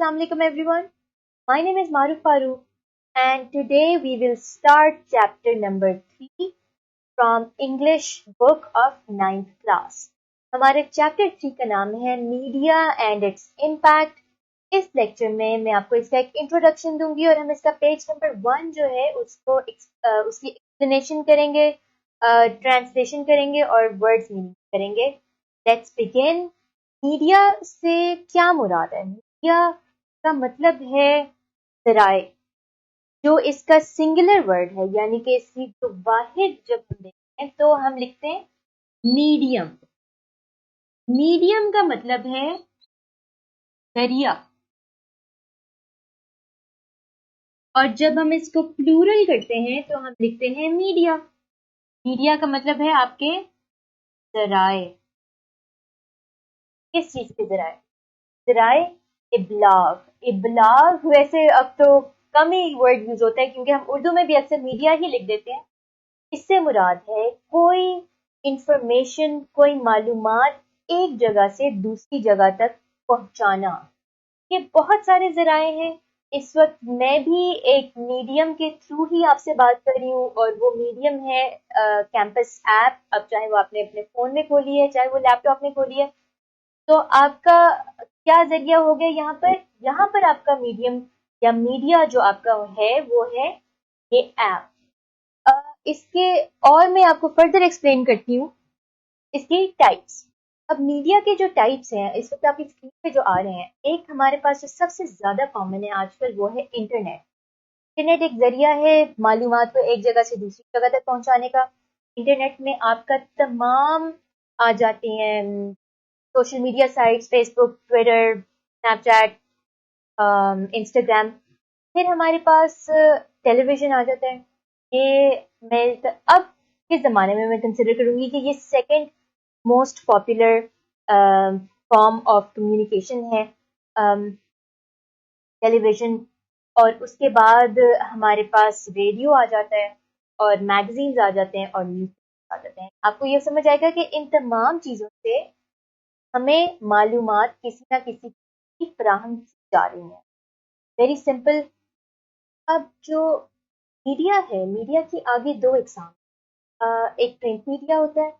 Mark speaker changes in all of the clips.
Speaker 1: Assalamu alaikum everyone. My name is Maruf Farooq and today we will start chapter number 3 from English book of 9th class. हमारे chapter 3 का नाम है media and its impact. इस lecture में मैं आपको इसका एक इंट्रोडक्शन दूंगी और हम इसका पेज नंबर 1 जो है उसको उसकी एक्सप्लेनेशन करेंगे, ट्रांसलेशन करेंगे और वर्ड्स मीनिंग करेंगे. Let's begin. मीडिया से क्या मुराद है? मीडिया का मतलब है ज़राए, जो इसका सिंगुलर वर्ड है, यानी कि इसकी जो वाहिद जब हम देखते हैं तो हम लिखते हैं मीडियम. मीडियम का मतलब है जरिया, और जब हम इसको प्लूरल करते हैं तो हम लिखते हैं मीडिया. मीडिया का मतलब है आपके ज़राए. किस चीज के ज़राए? ज़राए इबलाग. इबलाग वैसे अब तो कम ही वर्ड यूज होता है क्योंकि हम उर्दू में भी अक्सर मीडिया ही लिख देते हैं. इससे मुराद है कोई इंफॉर्मेशन, कोई मालूमात एक जगह से दूसरी जगह तक पहुंचाना. ये बहुत सारे ज़राए हैं. इस वक्त मैं भी एक मीडियम के थ्रू ही आपसे बात कर रही हूँ और वो मीडियम है कैंपस ऐप. अब चाहे वो आपने अपने फोन में खोली है, चाहे वो लैपटॉप में खोली है, तो आपका क्या जरिया हो गया यहाँ पर आपका मीडियम या मीडिया जो आपका है वो है ये ऐप. इसके और मैं आपको फर्दर एक्सप्लेन करती हूँ इसकी टाइप्स. अब मीडिया के जो टाइप्स हैं इस वक्त आपकी स्क्रीन पे जो आ रहे हैं, एक हमारे पास जो सबसे ज्यादा कॉमन है आजकल वो है इंटरनेट. इंटरनेट एक जरिया है मालूमात को एक जगह से दूसरी जगह तक पहुंचाने का. इंटरनेट में आपका तमाम आ जाती हैं social media sites, Facebook, Twitter, Snapchat, Instagram. फिर हमारे पास टेलीविजन आ जाता है. ये मैं अब के ज़माने में मैं कंसिडर करूँगी कि ये second most popular form of communication है, टेलीविज़न. और उसके बाद हमारे पास रेडियो आ जाता है और मैगजीन्स आ जाते हैं और न्यूज़ आ जाते हैं. आपको ये समझ आएगा कि इन तमाम चीज़ों से हमें मालूमात किसी ना किसी की फराहम की जा रही है. Very simple. अब जो मीडिया है, मीडिया की आगे दो एग्जाम, एक प्रिंट मीडिया होता है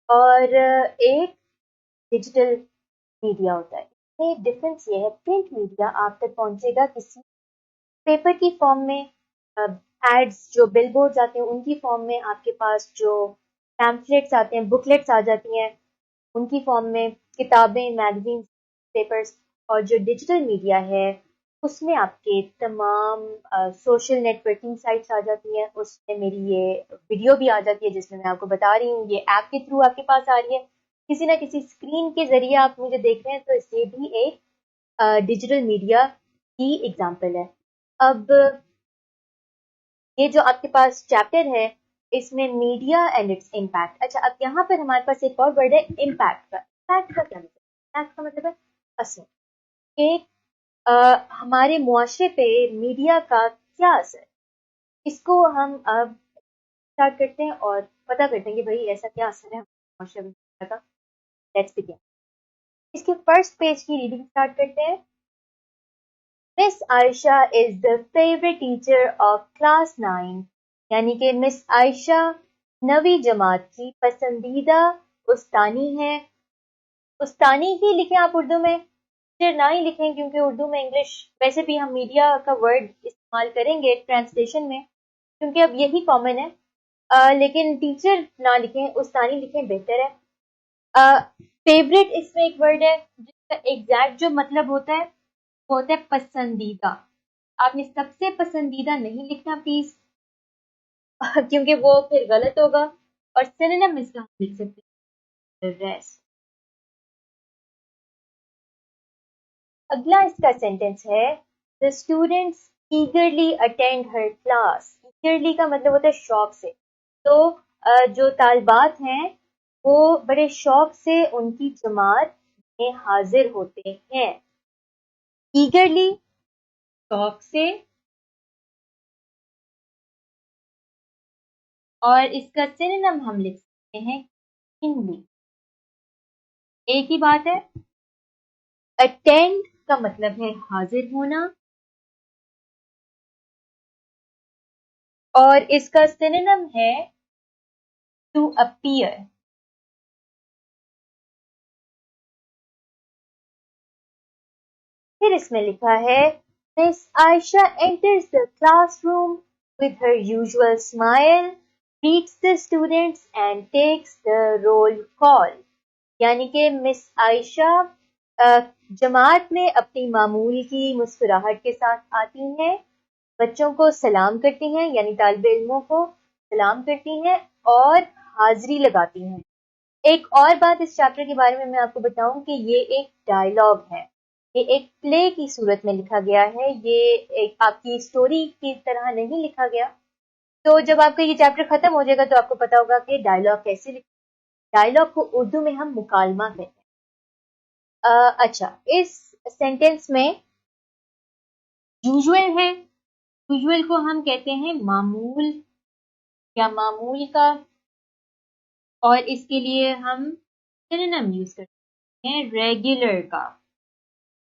Speaker 1: और एक डिजिटल मीडिया होता है. इसमें डिफरेंस ये है, प्रिंट मीडिया आप तक पहुंचेगा किसी पेपर की फॉर्म में, एड्स जो बिलबोर्ड्स आते हैं उनकी फॉर्म में, आपके पास जो पैम्फलेट्स आते हैं, बुकलेट्स आ जाती हैं उनकी फॉर्म में, किताबें, मैगजीन्स, पेपर्स. और जो डिजिटल मीडिया है उसमें आपके तमाम सोशल नेटवर्किंग साइट्स आ जाती हैं. उसमें मेरी ये वीडियो भी आ जाती है जिसमें मैं आपको बता रही हूँ, ये ऐप के थ्रू आपके पास आ रही है, किसी ना किसी स्क्रीन के जरिए आप मुझे देख रहे हैं, तो इससे भी एक डिजिटल मीडिया की एग्जाम्पल है. अब ये जो आपके पास चैप्टर है इसमें मीडिया एंड इट्स इम्पैक्ट. अच्छा, अब यहाँ पर हमारे पास एक और वर्ड है इम्पैक्ट का. इम्पैक्ट का क्या मतलब? इम्पैक्ट का मतलब है असर. एक हमारे मुआशरे पे मीडिया का क्या असर, इसको हम अब स्टार्ट करते हैं और पता करते हैं कि भाई ऐसा क्या असर है हमारे मुआशरे में का. Let's begin. इसके फर्स्ट पेज की रीडिंग स्टार्ट करते हैं. Miss Ayesha is the favourite teacher of class 9, यानी कि मिस आयशा 9वीं जमात की पसंदीदा उस्तानी है. उस्तानी ही लिखें आप उर्दू में, टीचर ना ही लिखें क्योंकि उर्दू में इंग्लिश वैसे भी हम मीडिया का वर्ड इस्तेमाल करेंगे ट्रांसलेशन में क्योंकि अब यही कॉमन है. लेकिन टीचर ना लिखें, उस्तानी लिखें बेहतर है. फेवरेट इसमें एक वर्ड है जिसका एग्जैक्ट जो मतलब होता है वो होता है पसंदीदा. आपने सबसे पसंदीदा नहीं लिखना प्लीज क्योंकि वो फिर गलत होगा. और सिनोनिम इसका हम लिख सकते हैं रेस्ट. अगला इसका सेंटेंस है the students ईगरली attend her class. ईगरली का मतलब होता है शौक से. तो जो तालिबात हैं वो बड़े शौक से उनकी जमात में हाजिर होते हैं. ईगरली शौक से, और इसका सिनोनिम हम लिख सकते हैं कीनली. एक ही बात है. अटेंड का मतलब है हाजिर होना, और इसका सिनोनिम है टू अपीयर। फिर इसमें लिखा है Miss Aisha enters the classroom with her usual smile, greets the students and takes the roll call। यानी कि मिस आयशा जमात में अपनी मामूल की मुस्कुराहट के साथ आती हैं, बच्चों को सलाम करती हैं यानी तालिब इल्मों को सलाम करती हैं और हाजिरी लगाती हैं। एक और बात इस चैप्टर के बारे में मैं आपको बताऊं कि ये एक डायलॉग है, ये एक प्ले की सूरत में लिखा गया है, ये एक आपकी स्टोरी की तरह नहीं लिखा गया। तो जब आपका ये चैप्टर खत्म हो जाएगा तो आपको पता होगा कि डायलॉग कैसे लिखा। डायलॉग को उर्दू में हम मुकालमा कहते हैं। अच्छा, इस सेंटेंस में यूजुअल है, यूजुअल को हम कहते हैं मामूल या मामूल का, और इसके लिए हम सिनोनिम यूज करते हैं रेगुलर का।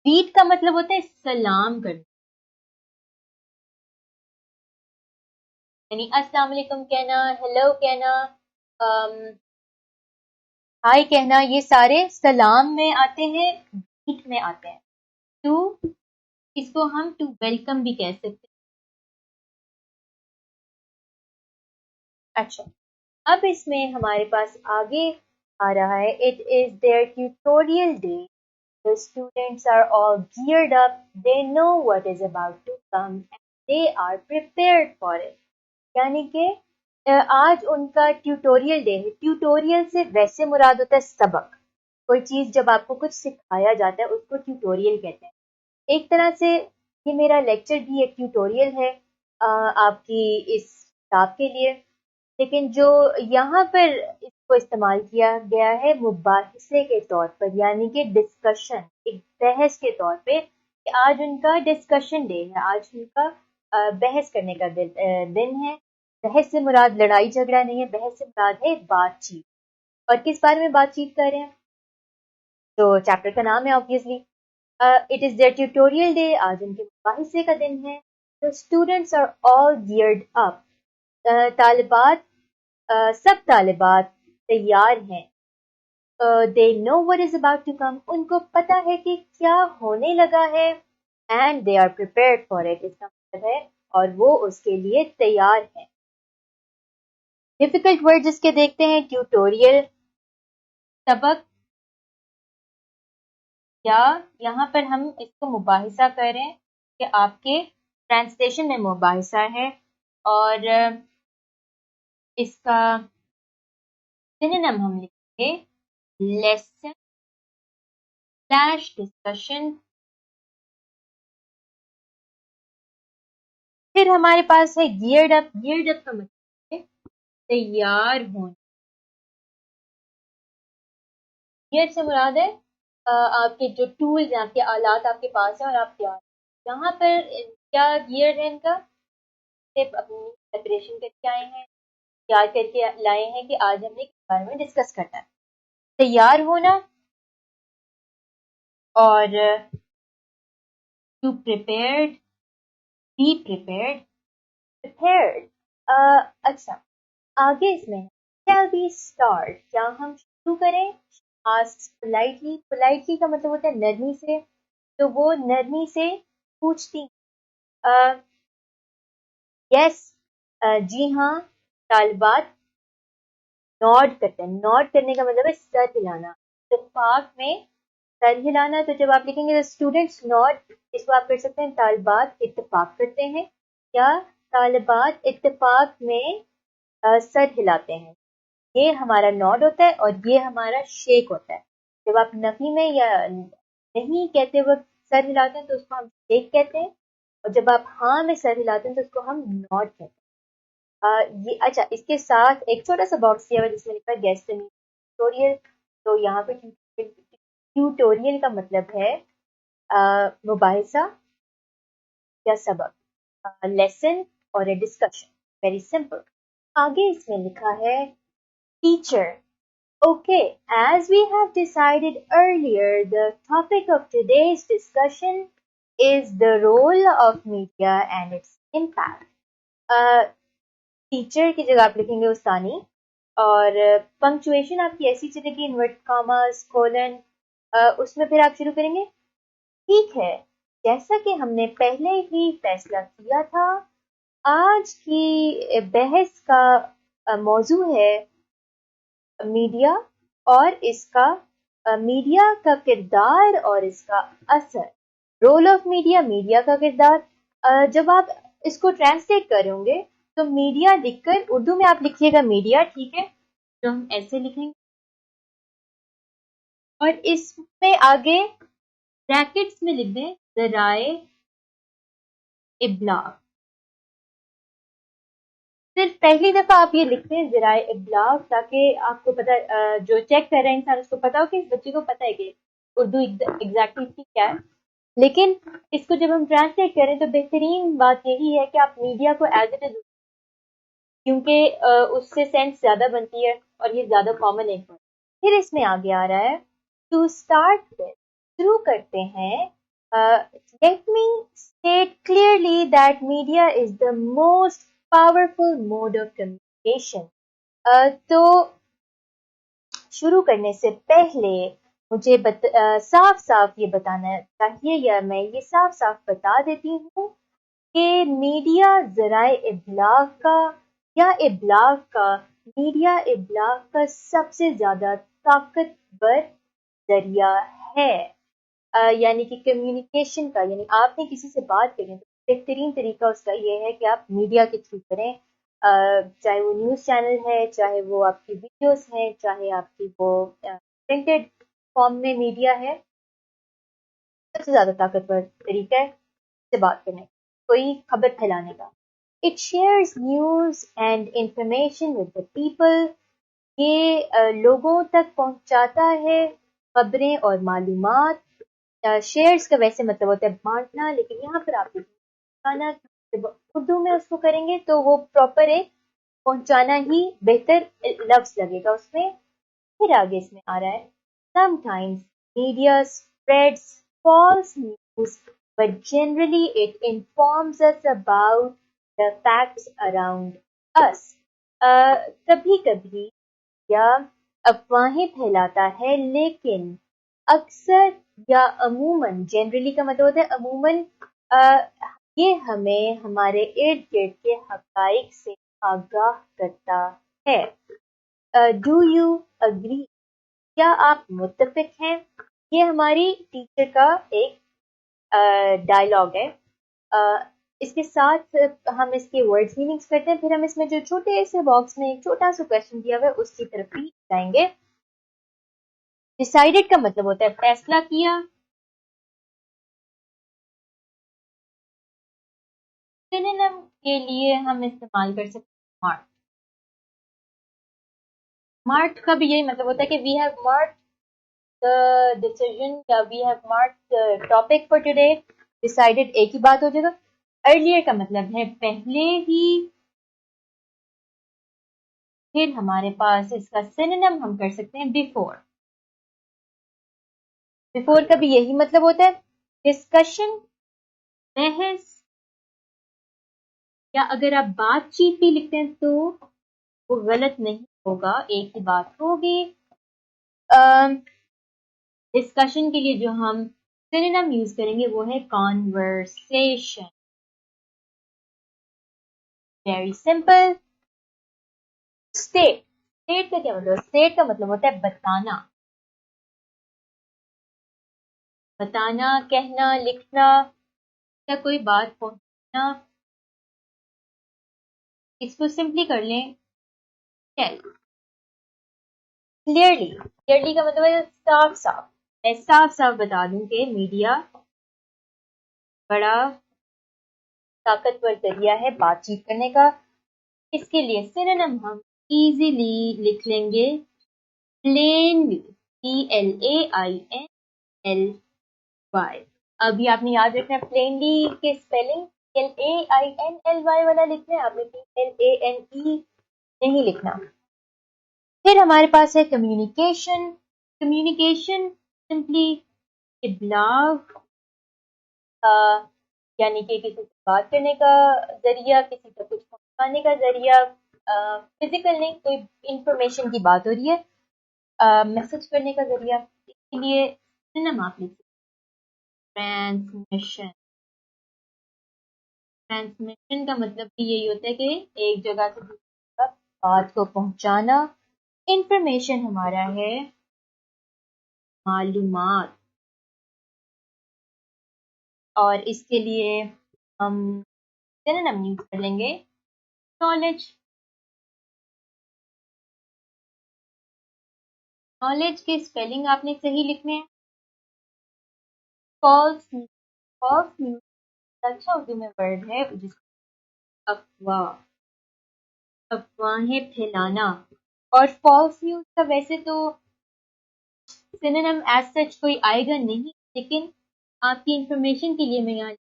Speaker 1: ग्रीट का मतलब होता है सलाम करना, यानी अस्सलाम वालेकुम कहना, हेलो कहना, हाय कहना, ये सारे सलाम में आते हैं, ग्रीट में आते हैं। टू, इसको हम टू वेलकम भी कह सकते हैं। अच्छा, अब इसमें हमारे पास आगे आ रहा है it is there tutorial day, the students are all geared up, they know what is about to come and they are prepared for it। यानी कि आज उनका ट्यूटोरियल डे है। ट्यूटोरियल से वैसे मुराद होता है सबक, कोई चीज जब आपको कुछ सिखाया जाता है उसको ट्यूटोरियल कहते हैं। एक तरह से ये मेरा लेक्चर भी एक ट्यूटोरियल है आपकी इस किताब के लिए, लेकिन जो यहाँ पर इसको इस्तेमाल किया गया है मुबाहिसे के तौर पर, यानी कि डिस्कशन, एक बहस के तौर पे, कि आज उनका डिस्कशन डे है, आज उनका बहस करने का दिन है। बहस से मुराद लड़ाई झगड़ा नहीं है, बहस से मुराद है बातचीत। और किस बारे में बातचीत कर रहे हैं? तो चैप्टर का नाम है obviously it is there tutorial day, आज उनके मुबाहिसे का दिन है। The students are all geared up, तालिबात सब तालिबात तैयार हैं। They know what is about to come, उनको पता है कि क्या होने लगा है। And they are prepared for it, इसका मतलब है और वो उसके लिए तैयार हैं। डिफिकल्ट वर्ड जिसके देखते हैं, ट्यूटोरियल सबक, या यहाँ पर हम इसको मुबाहिसा कर रहे हैं कि आपके ट्रांसलेशन में मुबाहिसा है, और इसका सिनोनिम हम लिखेंगे लेसन स्लैश डिस्कशन। फिर हमारे पास है गियर्ड अप। गियर्ड अप का मतलब है तैयार होना। गियर से मुराद है आपके जो टूल्स हैं, आपके आलात आपके पास हैं और आप तैयार। यहाँ पर क्या गियर है इनका, सिर्फ अपनी प्रिपरेशन करके आए हैं, तैयार करके लाए हैं कि आज हमने इस बारे में डिस्कस करना है। तैयार होना और to prepared, be prepared, prepared. अच्छा, आगे इसमें shall we start, क्या हम शुरू करें? asks politely, politely का मतलब होता है नरमी से, तो वो नरमी से पूछती यस जी हाँ, तालिबात नॉड करते हैं। नॉड करने का मतलब है सर हिलाना, इत्तेफाक में सर हिलाना। तो जब आप लिखेंगे स्टूडेंट्स नॉड, इसको आप कर सकते हैं तालिबात इत्तेफाक करते हैं, या तालिबात इत्तेफाक में सर हिलाते हैं। ये हमारा नॉड होता है और ये हमारा शेक होता है। जब आप नफी में या नहीं कहते वक्त सर हिलाते हैं तो उसको हम शेक कहते हैं, और जब आप हाँ में सर हिलाते हैं तो उसको हम नॉड कहते हैं। ये अच्छा, इसके साथ एक छोटा सा बॉक्स दिया हुआ जिसमें लिखा है गेस्ट ट्यूटोरियल। तो यहाँ पे ट्यूटोरियल का मतलब है मुबाहिसा या सबक, लेसन और डिस्कशन। Very simple. आगे इसमें लिखा है teacher. Okay, as we have decided earlier, the topic of today's discussion is the role of media and its impact. Teacher की जगह आप लिखेंगे उस्तानी और पंक्चुएशन आपकी ऐसी चलेगी इन्वर्ट कॉमास कोलन उसमें फिर आप शुरू करेंगे ठीक है जैसा कि हमने पहले ही फैसला किया था आज की बहस का मौजू है मीडिया और इसका मीडिया का किरदार और इसका असर रोल ऑफ मीडिया मीडिया का किरदार जब आप इसको ट्रांसलेट कर रहे होंगे तो मीडिया लिखकर उर्दू में आप लिखिएगा मीडिया ठीक है तो हम ऐसे लिखेंगे और इसमें आगे ब्रैकेट्स में लिख दें ज़राए इब्लाग सिर्फ पहली दफा आप ये लिखते हैं ज़राए इब्लाग ताकि आपको पता जो चेक कर रहे हैं इंसान उसको पता हो कि इस बच्चे को पता है कि उर्दू एग्जैक्टली क्या है लेकिन इसको जब हम ट्रांसलेट करें तो बेहतरीन बात यही है कि आप मीडिया को एज इट इज क्योंकि उससे सेंस ज्यादा बनती है और ये ज्यादा कॉमन है फिर इसमें आगे आ रहा है टू स्टार्ट शुरू करते हैं let me state clearly that media is the most powerful mode of communication तो शुरू करने से पहले मुझे साफ साफ ये बताना चाहिए या मैं ये साफ साफ बता देती हूँ कि मीडिया ज़राए इब्लाग का या इब्लाग का मीडिया इब्लाग का सबसे ज्यादा ताकतवर जरिया है यानी कि कम्युनिकेशन का यानी आपने किसी से बात करें तो बेहतरीन तरीका उसका ये है कि आप मीडिया के थ्रू करें चाहे वो न्यूज़ चैनल है चाहे वो आपकी वीडियोस हैं चाहे आपकी वो प्रिंटेड फॉर्म में मीडिया है सबसे ज़्यादा ताकतवर तरीका है से बात करने कोई खबर फैलाने का it shares news and information with the people ये लोगों तक पहुंचाता है खबरें और मालूमात शेयर्स का वैसे मतलब होता है बांटना लेकिन यहाँ पर आप खाना उर्दू में उसको करेंगे तो वो प्रॉपर एक पहुंचाना ही बेहतर लफ्ज लगेगा उसमें फिर आगे इसमें आ रहा है sometimes media spreads false news but generally it informs us about the facts around us कभी कभी या अफवाहें फैलाता है लेकिन अक्सर या अमूमन जनरली का मतलब होता है अमूमन ये हमें हमारे इर्द गिर्द के हकाइक से आगाह करता है डू यू अग्री क्या आप मुत्तफिक हैं ये हमारी टीचर का एक डायलॉग है इसके साथ हम इसके वर्ड्स मीनिंग्स करते हैं फिर हम इसमें जो छोटे से बॉक्स में एक छोटा सा क्वेश्चन दिया हुआ है उसकी तरफ भी जाएंगे डिसाइडेड का मतलब होता है फैसला किया सिनोनिम के लिए हम इस्तेमाल कर सकते हैं मार्क मार्क का भी यही मतलब होता है कि we have mark the decision या we have mark the topic for today decided एक ही बात हो जाएगा अर्लियर का मतलब है पहले ही फिर हमारे पास इसका सिनोनिम हम कर सकते हैं बिफोर बिफोर का भी यही मतलब होता है डिस्कशन बहस या अगर आप बातचीत भी लिखते हैं तो वो गलत नहीं होगा एक ही बात होगी डिस्कशन के लिए जो हम सिनोनिम यूज करेंगे वो है conversation very simple state state का क्या मतलब स्टेट का मतलब होता है बताना बताना कहना लिखना या कोई बात पहुंचाना इसको सिंपली कर लें टेल क्लियरली का मतलब है साफ साफ मैं साफ साफ बता दूं कि मीडिया बड़ा ताकतवर जरिया है बातचीत करने का इसके लिए सिनोनिम हम इजीली लिख लेंगे प्लेनली PLAINLY अभी आपने याद रखना है प्लेनली के स्पेलिंग LAINLY वाला लिखना है आपने PLANE नहीं लिखना پھر ہمارے پاس ہے کمیونیکیشن. کمیونیکیشن سمپلی ابلاغ، یعنی کہ کسی سے بات کرنے کا ذریعہ، کسی کا کچھ پہنچانے کا ذریعہ، فزیکل نہیں، کوئی انفارمیشن کی بات ہو رہی ہے، میسج کرنے کا ذریعہ. اس کے لیے سنم آپ لکھ سکتے ٹرانسمیشن. ٹرانسمیشن کا مطلب بھی یہی ہوتا ہے کہ ایک جگہ سے دوسری جگہ بات کو پہنچانا. انفارمیشن ہمارا ہے معلومات، اور اس کے لیے ہم سنونیم یوز کر لیں گے نالج. نالج کے اسپیلنگ آپ نے صحیح لکھنے ہیں. فالس نیوز اچھا اردو میں ورڈ ہے جس افواہ، افواہیں پھیلانا. اور فالس نیوز کا ویسے تو سنونیم ایز سچ کوئی آئے گا نہیں، لیکن آپ کی انفارمیشن کے لیے میں یہاں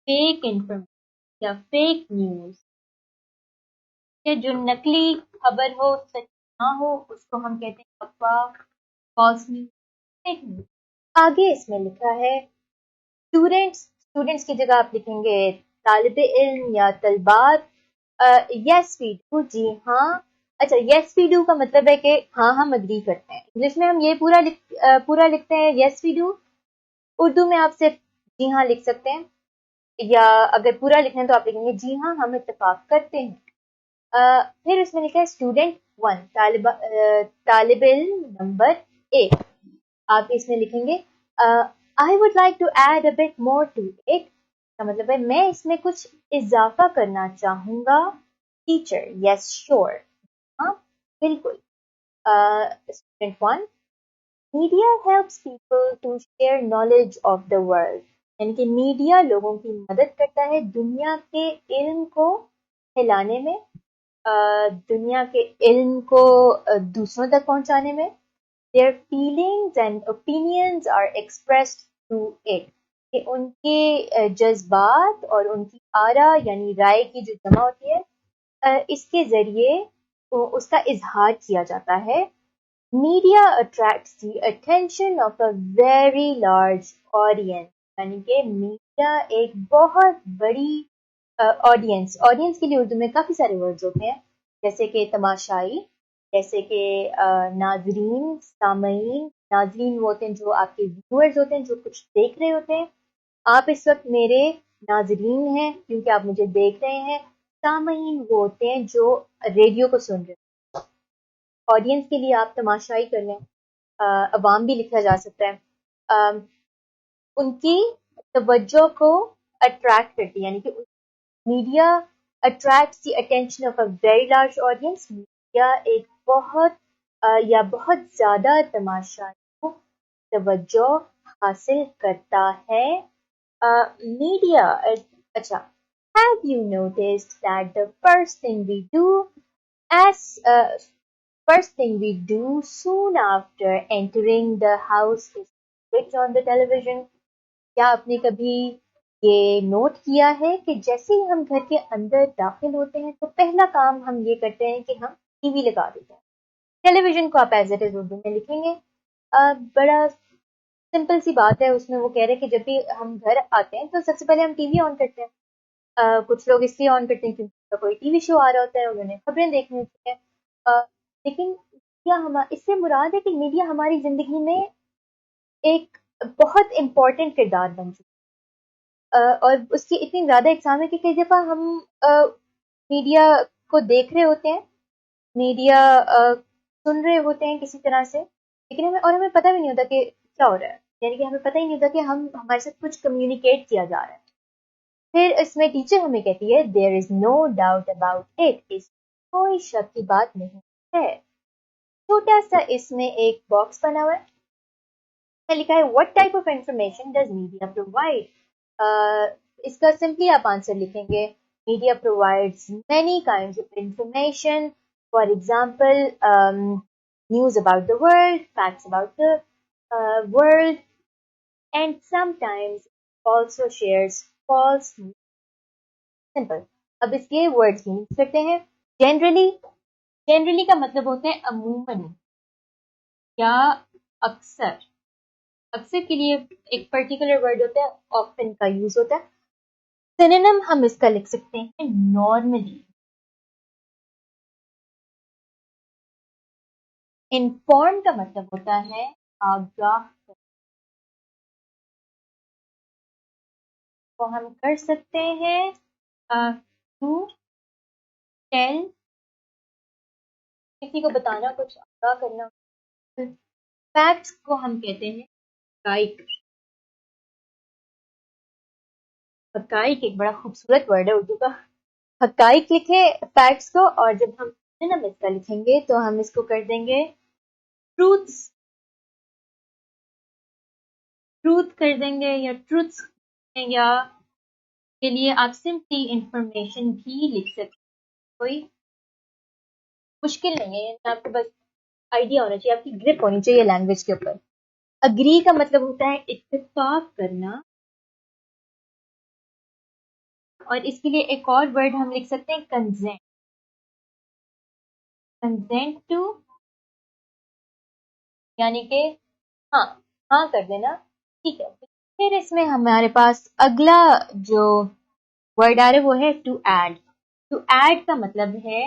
Speaker 1: فیک انفارمیشن یا فیک نیوز، کہ جو نقلی خبر ہو، سچ نہ ہو، اس کو ہم کہتے ہیں افواہ، فالس نیوز، فیک نیوز. آگے اس میں لکھا ہے اسٹوڈینٹس کی جگہ آپ لکھیں گے طالب علم یا طلبات. یس وی ڈو، جی ہاں. اچھا، یس وی ڈو کا مطلب ہے کہ ہاں ہم اگری کرتے ہیں. انگلش میں ہم یہ پورا لکھتے ہیں یس وی ڈو. اردو میں آپ صرف جی ہاں لکھ سکتے ہیں، یا اگر پورا لکھنا ہے تو آپ لکھیں گے جی ہاں ہم اتفاق کرتے ہیں. پھر اس میں لکھا ہے اسٹوڈینٹ 1، طالب علم نمبر 1. آپ اس میں لکھیں گے I would like to add a bit more to it. کا مطلب ہے میں اس میں کچھ اضافہ کرنا چاہوں گا. ٹیچر یس شور، ہاں بالکل. Student 1، media helps people to share knowledge of the world. یعنی کہ میڈیا لوگوں کی مدد کرتا ہے دنیا کے علم کو پھیلانے میں، دنیا کے علم کو دوسروں تک پہنچانے میں. Their feelings and opinions are expressed through it. کہ ان کے جذبات اور ان کی آرا یعنی رائے کی جو جمع ہوتی ہے، اس کے ذریعے اس کا اظہار کیا جاتا ہے. Media attracts the attention of a very large audience. یعنی کہ میڈیا ایک بہت بڑی آڈینس کے لیے اردو میں کافی سارے ورڈز ہوتے ہیں، جیسے کہ تماشائی، جیسے کہ ناظرین، سامعین. ناظرین وہ ہوتے ہیں جو آپ کے ویورز ہوتے ہیں، جو کچھ دیکھ رہے ہوتے ہیں. آپ اس وقت میرے ناظرین ہیں کیونکہ آپ مجھے دیکھ رہے ہیں. سامعین وہ ہوتے ہیں جو ریڈیو کو سن رہے ہیں. آڈینس کے لیے آپ تماشائی کر لیں. عوام بھی لکھا جا سکتا ہے. ان کی توجہ کو اٹریکٹ کرتی ہے، یعنی کہ media attracts the attention of a very large audience. Media ایک بہت زیادہ تماشائیوں توجہ حاصل کرتا ہے. میڈیا اچھا. Have you noticed that the first thing we do soon after entering the house is switch on the television? کیا آپ نے کبھی یہ نوٹ کیا ہے کہ جیسے ہی ہم گھر کے اندر داخل ہوتے ہیں تو پہلا کام ہم یہ کرتے ہیں کہ ہم ٹی وی لگا دیتے ہیں. ٹیلی ویژن کو آپ ایز اٹ از اردو میں لکھیں گے. بڑا سمپل سی بات ہے، اس میں وہ کہہ رہے کہ جب بھی ہم گھر آتے ہیں تو سب سے پہلے ہم ٹی وی آن کرتے ہیں. کچھ لوگ اس لیے آن کرتے ہیں کیونکہ کوئی ٹی وی شو آ رہا ہوتا ہے، انہوں نے خبریں دیکھنی ہوتی ہیں. لیکن اس سے مراد ہے کہ میڈیا ہماری زندگی میں ایک بہت امپورٹنٹ کردار بن چکی ہے، اور اس کی اتنی زیادہ اقسام ہے کہ کئی دفعہ ہم میڈیا کو دیکھ رہے ہوتے ہیں، میڈیا سن رہے ہوتے ہیں کسی طرح سے، لیکن ہمیں پتہ بھی نہیں ہوتا کہ کیا ہو رہا ہے. یعنی کہ ہمیں پتہ ہی نہیں ہوتا کہ ہمارے ساتھ کچھ کمیونیکیٹ کیا جا رہا ہے. پھر اس میں ٹیچر ہمیں کہتی ہے there is no doubt about it. اس کوئی شک کی بات نہیں ہے. چھوٹا سا اس میں ایک باکس بنا ہوا ہے، لکھا ہے what type of information does media provide. اس کا سمپلی آپ آنسر لکھیں گے media provides many kinds of information. For example, news about the world, facts about the world, and sometimes also shares false news. Simple. اب اس کے words meanings کرتے ہیں. Generally, generally का मतलब होता है अमूमन या अक्सर। अक्सर के लिए एक पर्टिकुलर वर्ड होता है, ऑफ्टन का यूज होता है। सिनोनिम हम इसका लिख सकते हैं नॉर्मली। इन्फॉर्म का मतलब होता है आगाह। तो हम कर सकते हैं टू टेल, किसी को बताना, कुछ आगाह करना। फैक्ट्स को हम कहते हैं हकाइक। हकाइक एक बड़ा खूबसूरत वर्ड है उर्दू का। हकाइक लिखे फैक्ट्स को, और जब हम सिनोनिम इसका लिखेंगे तो हम इसको कर देंगे ट्रूथ्स। ट्रूथ कर देंगे या ट्रूथ्स, या के लिए आप सिंपली इंफॉर्मेशन भी लिख सकते हैं। कोई मुश्किल नहीं है, आपको बस आइडिया होना चाहिए, आपकी ग्रिप होनी चाहिए लैंग्वेज के ऊपर। अग्री का मतलब होता है इत्तेफाक करना, और इसके लिए एक और वर्ड हम लिख सकते हैं कंसेंट। कंसेंट टू यानी कि हाँ, हाँ कर देना, ठीक है। फिर इसमें हमारे पास अगला जो वर्ड आ रहा है वो है टू ऐड। टू ऐड का मतलब है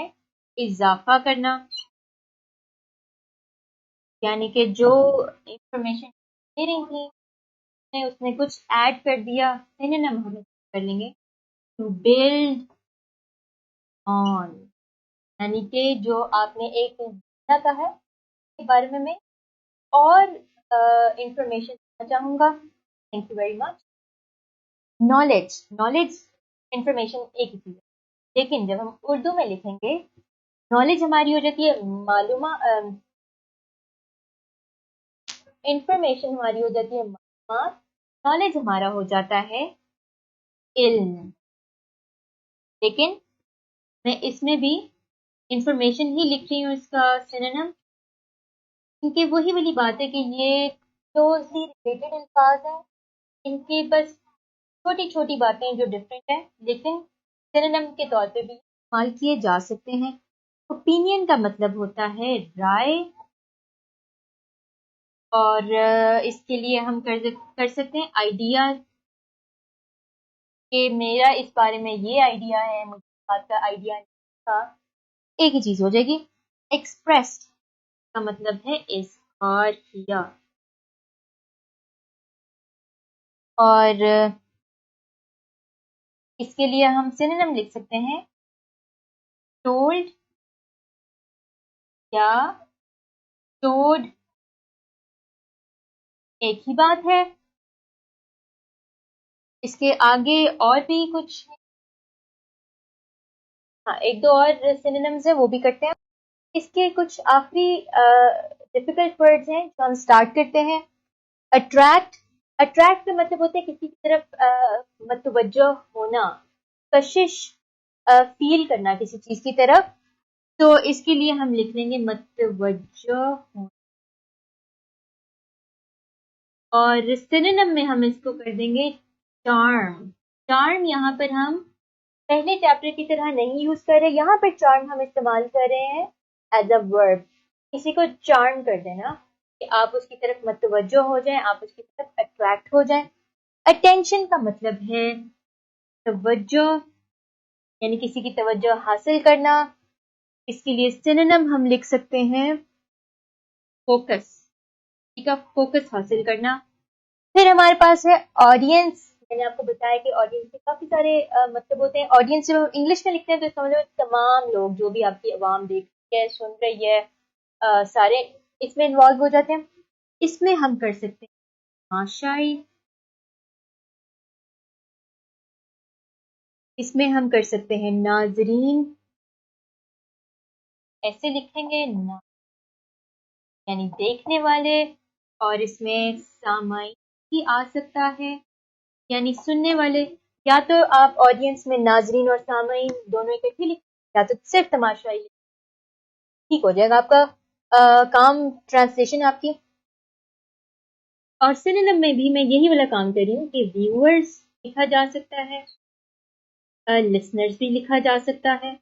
Speaker 1: इजाफा करना, यानी कि जो इंफॉर्मेशन दे रही थी उसने कुछ ऐड कर दिया। सिनोनिम हम कर लेंगे टू बिल्ड ऑन, यानी कि जो आपने एक घटना का है के बारे में मैं और इंफॉर्मेशन देना चाहूंगा। Thank you very much. Knowledge, knowledge information एक ही चीज है, लेकिन जब हम उर्दू में लिखेंगे नॉलेज हमारी हो जाती है मालूमा, इंफॉर्मेशन हमारी हो जाती है मालूमात, नॉलेज हमारा हो जाता है इल्म। लेकिन मैं इसमें भी इंफॉर्मेशन ही लिख रही हूँ इसका सिनोनिम, क्योंकि वही वाली बात है कि ये क्लोजली रिलेटेड अल्फाज हैं, इनकी बस छोटी छोटी बातें जो डिफरेंट है, लेकिन सिनोनिम के तौर पे भी इस्तेमाल किए जा सकते हैं। ओपिनियन का मतलब होता है राय, और इसके लिए हम कर सकते हैं आइडिया, कि मेरा इस बारे में ये आइडिया है, मुझे बात का आइडिया था, एक ही चीज हो जाएगी। एक्सप्रेस्ड का मतलब है इजहार किया, और इसके लिए हम सिनोनिम लिख सकते हैं टोल्ड या टोड, एक ही बात है। इसके आगे और भी कुछ, हाँ एक दो और सिनोनिम्स है वो भी करते हैं। इसके कुछ आखिरी डिफिकल्ट वर्ड्स हैं जो हम स्टार्ट करते हैं। अट्रैक्ट, अट्रैक्ट का मतलब होता है किसी की तरफ मतवज्जो होना, कशिश फील करना किसी चीज की तरफ, तो इसके लिए हम लिख लेंगे मतवज्जो होना, और सिनोनिम में हम इसको कर देंगे चार्म। चार्म यहाँ पर हम पहले चैप्टर की तरह नहीं यूज कर रहे, यहाँ पर चार्म हम इस्तेमाल कर रहे हैं एज अ वर्ब। किसी को चार्म कर देना कि आप उसकी तरफ मतवज्जो हो जाएं, आप उसकी तरफ अट्रैक्ट हो जाएं। अटेंशन का मतलब है तवज्जो, यानी किसी की तवज्जो हासिल करना। इसके लिए सिनोनिम हम लिख सकते हैं फोकस, किसी का फोकस हासिल करना। फिर हमारे पास है ऑडियंस। मैंने आपको बताया कि ऑडियंस के काफी सारे मतलब होते हैं। ऑडियंस जब इंग्लिश में लिखते हैं तो इसका मतलब तमाम लोग, जो भी आपकी आवाम देख रही है, सुन रही है, सारे इसमें इन्वॉल्व हो जाते हैं। इसमें हम कर सकते हैं तमाशाई, इसमें हम कर सकते हैं नाजरीन, ऐसे लिखेंगे ना, यानी देखने वाले, और इसमें सामाई भी आ सकता है, यानी सुनने वाले। या तो आप ऑडियंस में नाजरीन और सामाईन दोनों इकट्ठे लिख, या तो सिर्फ तमाशाई, ठीक हो जाएगा आपका काम, ट्रांसलेशन आपकी। और सिनोनिम में भी मैं यही वाला काम कर रही हूँ कि व्यूअर्स लिखा जा सकता है, लिसनर्स भी लिखा जा सकता है।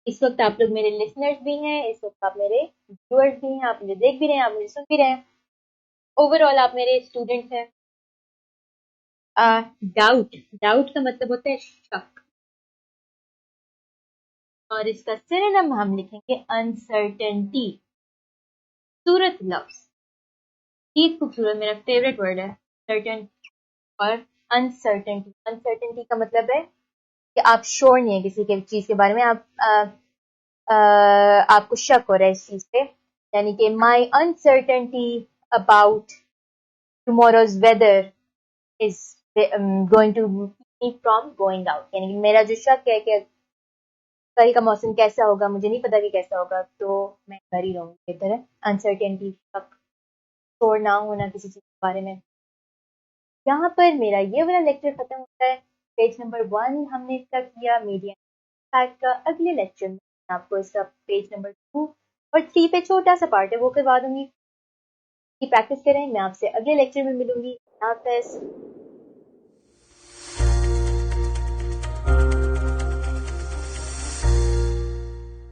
Speaker 1: اس وقت آپ لوگ میرے لسنرز بھی ہیں، اس وقت آپ میرے ویورز بھی ہیں، آپ مجھے دیکھ بھی رہے ہیں، آپ مجھے سن بھی رہے ہیں، اوور آل آپ میرے اسٹوڈنٹس ہیں. ڈاؤٹ کا مطلب ہوتا ہے شک، اور اس کا سینونیم ہم لکھیں گے انسرٹنٹی. خوبصورت لفظ، چیز خوبصورت میرا فیوریٹ ورڈ ہے. سرٹن اور انسرٹنٹی. انسرٹنٹی کا مطلب ہے کہ آپ شور نہیں ہیں کسی کے چیز کے بارے میں، آپ کو شک ہو رہا ہے اس چیز پہ. یعنی کہ my uncertainty about tomorrow's weather is going to me from going out. یعنی کہ میرا جو شک ہے کہ کل کا موسم کیسا ہوگا، مجھے نہیں پتا کہ کیسا ہوگا، تو میں گھر ہی رہوں گی. بہتر ہے انسرٹنٹی، شک، شور نہ ہونا کسی چیز کے بارے میں. یہاں پر میرا یہ والا لیکچر ختم ہوتا ہے. پیج نمبر 1 ہم نے اس کا کیا میڈیا کا. اگلے لیکچر میں آپ کو اس کا پیج نمبر 2 اور 3 پہ چھوٹا سا پارٹ ہے وہ کروا دوں گی. پریکٹس کریں. میں آپ سے اگلے لیکچر میں ملوں گی. اللہ حافظ.